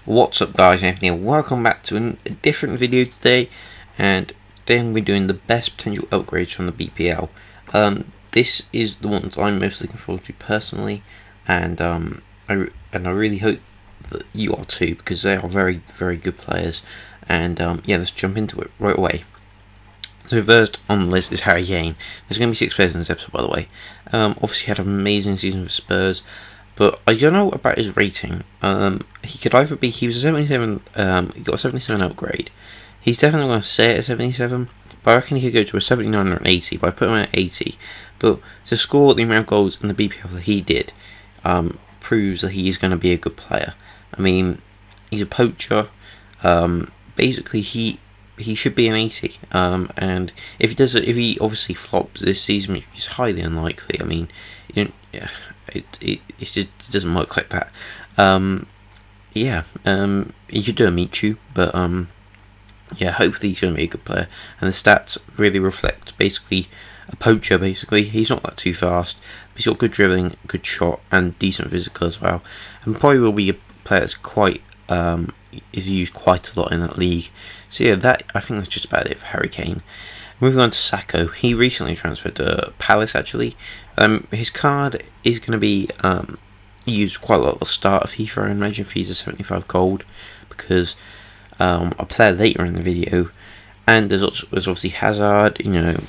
What's up guys, Anthony here. Welcome back to a different video today, and today I'm going to be doing the best potential upgrades from the BPL. This is the ones I'm most looking forward to personally, and I really hope that you are too, because they are very, very good players. And yeah, let's jump into it right away. So first on the list is Harry Kane. There's going to be 6 players in this episode, by the way. Obviously he had an amazing season for Spurs, but I don't know about his rating. He could either be, he was a 77, he got a 77 upgrade. He's definitely going to stay at a 77, but I reckon he could go to a 79 or an 80, but I put him at 80. But to score the amount of goals in the BPL that he did, proves that he is going to be a good player. I mean, he's a poacher. Basically, he should be an 80. And if he does it, if he obviously flops this season, which is highly unlikely. I mean, it just doesn't work like that. He should do a Michu, but yeah, hopefully he's going to be a good player. And the stats really reflect basically a poacher. Basically, he's not that too fast, but he's got good dribbling, good shot, and decent physical as well. And probably will be a player that's quite is used quite a lot in that league. So yeah, I think that's just about it for Harry Kane. Moving on to Sacco, he recently transferred to Palace actually. His card is going to be used quite a lot at the start of FIFA. I imagine if he's a 75 gold, because I'll play later in the video. And there's obviously Hazard, you know,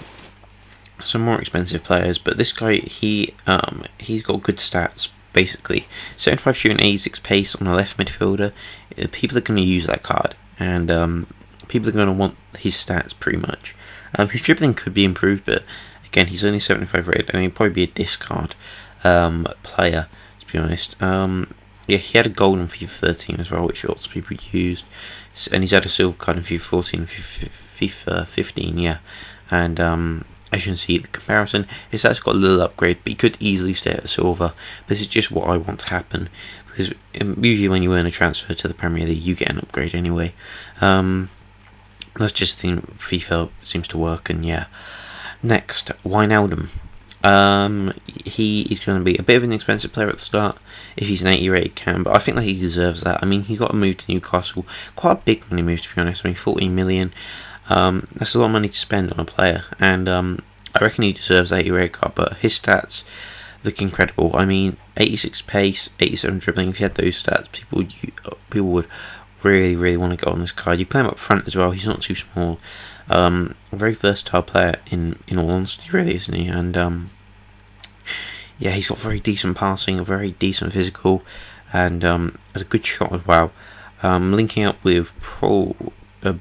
some more expensive players. But this guy, he's got good stats. Basically, 75 shooting, 86 pace on a left midfielder. People are going to use that card, and people are going to want his stats pretty much. His dribbling could be improved, but again, he's only 75 rated, and he'd probably be a discard player, to be honest. Yeah, he had a gold in FIFA 13 as well, which lots of people used, and he's had a silver card in FIFA 14 and FIFA 15, yeah. And as you can see, the comparison, his stats got a little upgrade, but he could easily stay at a silver. This is just what I want to happen, because usually when you earn a transfer to the Premier League, you get an upgrade anyway. That's just the thing FIFA seems to work, and yeah. Next, Wijnaldum. He is going to be a bit of an expensive player at the start if he's an 80 rated cam, but I think that he deserves that. I mean, he got a move to Newcastle, quite a big money move to be honest. I mean, 14 million. That's a lot of money to spend on a player, and I reckon he deserves that 80 rated card. But his stats look incredible. I mean, 86 pace, 87 dribbling. If he had those stats, people would really, really want to go on this card. You play him up front as well. He's not too small. A very versatile player in all honesty, really, isn't he? And yeah, he's got very decent passing, a very decent physical, and has a good shot as well. Linking up with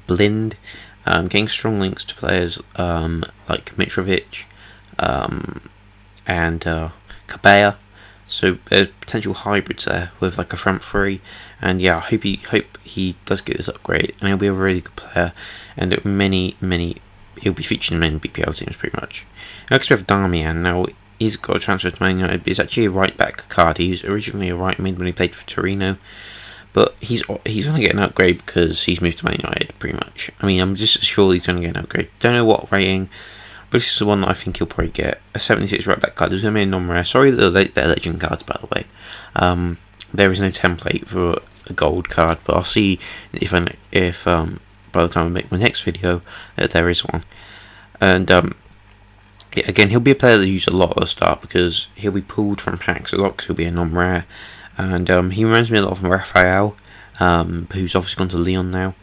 Blind, getting strong links to players like Mitrovic and Cabella. So there's potential hybrids there with like a front three, and yeah, I hope he does get this upgrade, and he'll be a really good player, and he'll be featured in many BPL teams pretty much. Next we have Darmian. Now he's got a transfer to Man United, but he's actually a right back card. He was originally a right mid when he played for Torino, but he's going to get an upgrade because he's moved to Man United pretty much. I mean, I'm just sure he's going to get an upgrade. Don't know what rating, but this is the one that I think he'll probably get. A 76 right back card. There's going to be a non-rare. Sorry, they're legend cards, by the way. There is no template for a gold card, but I'll see if by the time I make my next video there is one. And yeah, again, he'll be a player that used a lot at the start because he'll be pulled from packs a lot because he'll be a non-rare. And he reminds me a lot of Raphael, who's obviously gone to Lyon now.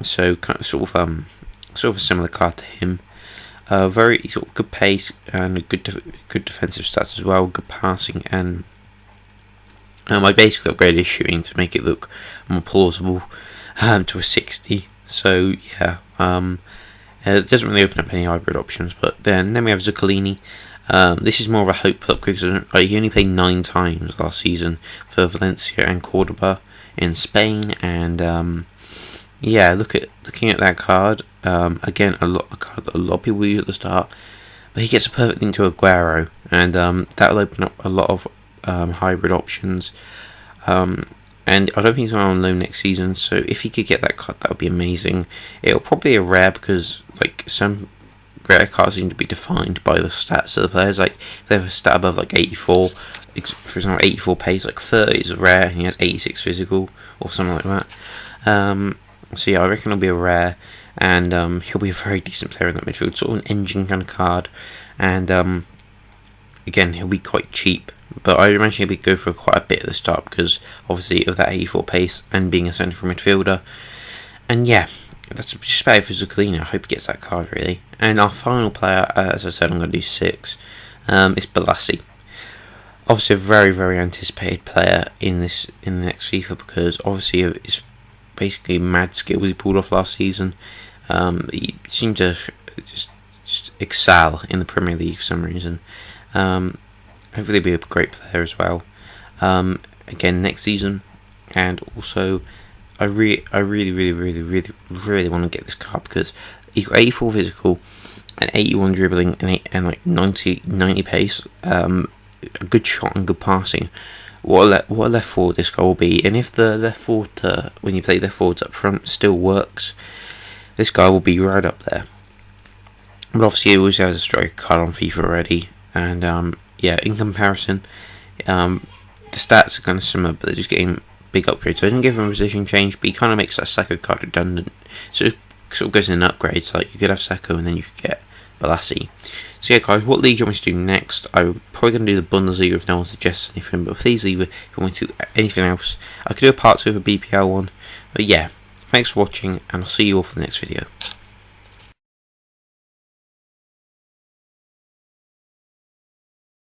So kind of sort of a similar card to him. Very sort of good pace and good defensive stats as well, good passing, and I basically upgraded his shooting to make it look more plausible to a 60. So yeah, it doesn't really open up any hybrid options. But then we have Zuculini. This is more of a hope upgrade because he only played 9 times last season for Valencia and Cordoba in Spain, and yeah, looking at that card, again a card that a lot of people use at the start, but he gets a perfect link to Aguero, and that'll open up a lot of hybrid options. And I don't think he's going on loan next season, so if he could get that card, that would be amazing. It'll probably be a rare because like some rare cards seem to be defined by the stats of the players. Like if they have a stat above like 84, for example, 84 pace, like 30 is a rare, and he has 86 physical or something like that. So yeah, I reckon he'll be a rare, and he'll be a very decent player in that midfield, sort of an engine kind of card, and again, he'll be quite cheap, but I imagine he'll go for quite a bit at the start because obviously of that 84 pace and being a central midfielder. And yeah, that's just about it for Zuculini. I hope he gets that card really. And our final player, as I said, I'm going to do 6. Is Balassi. Obviously a very, very anticipated player in the next FIFA because obviously it's basically mad skills he pulled off last season. He seemed to just excel in the Premier League for some reason. Hopefully be a great player as well. Again next season, and also I really want to get this card because he's got 84 physical and 81 dribbling and like 90 pace. A good shot and good passing. What a left forward this guy will be, and if the left forward when you play left forwards up front still works, this guy will be right up there. But obviously he always has a striker card on FIFA already, and yeah, in comparison, the stats are kind of similar, but they're just getting big upgrades. So I didn't give him a position change, but he kind of makes that Sacco card redundant. So it sort of goes in upgrades. Like you could have Sacco and then you could get Balassi. So yeah, guys, what league do you want me to do next? I'm probably going to do the Bundesliga if no one suggests anything, but please leave it if you want me to do anything else. I could do a part 2 of a BPL one, but yeah, thanks for watching, and I'll see you all for the next video.